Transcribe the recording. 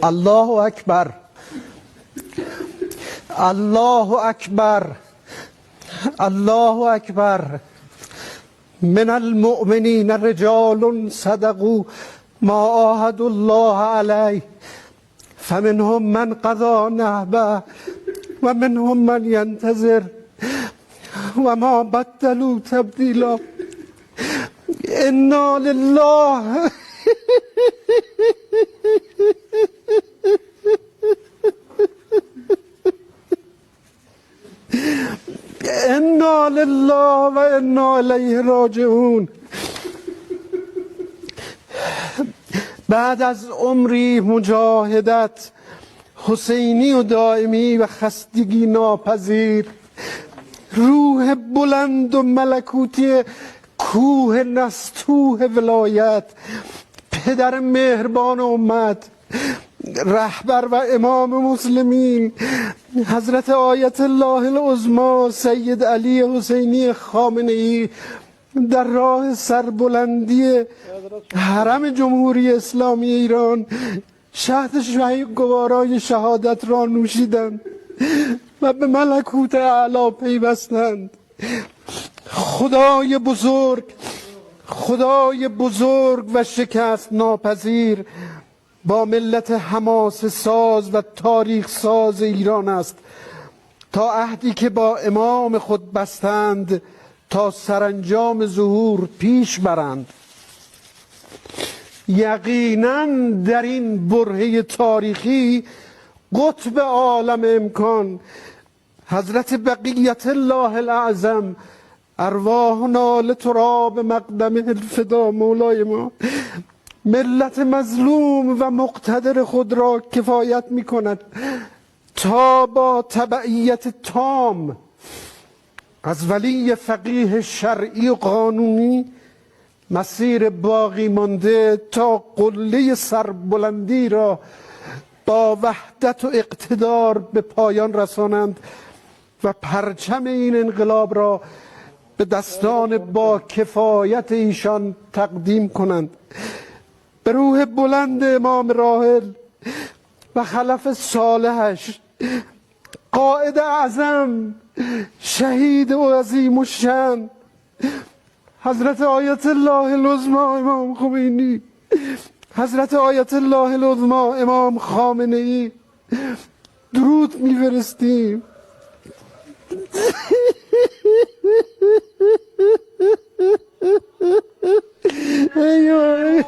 الله اکبر، الله اکبر، الله اکبر. من المؤمنین رجال صدقوا ما عاهدوا الله علیه فمنهم من قضى نحبه و منهم من ینتظر و ما بدلوا تبدیلا. انا لله انا لله و انا الیه راجعون. بعد از عمری مجاهدت حسینی و دائمی و خستگی ناپذیر، روح بلند و ملکوتی کوه نستوه ولایت، پدر مهربان امت، رهبر و امام مسلمین، حضرت آیت الله العظما سید علی حسینی خامنه ای در راه سربلندی حرم جمهوری اسلامی ایران شهد گوارای شهادت را نوشیدند و به ملکوت اعلی پیوستند. خدای بزرگ، خدای بزرگ و شکست ناپذیر با ملت حماسه ساز و تاریخ ساز ایران است تا عهدی که با امام خود بستند تا سرانجام ظهور پیش برند. یقینا در این برهه تاریخی قطب عالم امکان حضرت بقیت الله الاعظم ارواحنا لتراب مقدم الفدا مولای ما ملت مظلوم و مقتدر خود را کفایت می کند تا با تبعیت تام از ولی فقیه شرعی و قانونی مسیر باقی مانده تا قله سربلندی را با وحدت و اقتدار به پایان رسانند و پرچم این انقلاب را به دستان با کفایت ایشان تقدیم کنند. به روح بلند امام راحل و خلف صالحش، قائد اعظم، شهید و عظیم الشأن حضرت آیت الله العظما امام خمینی، حضرت آیت الله العظما امام خامنه ای درود میفرستیم. ایوه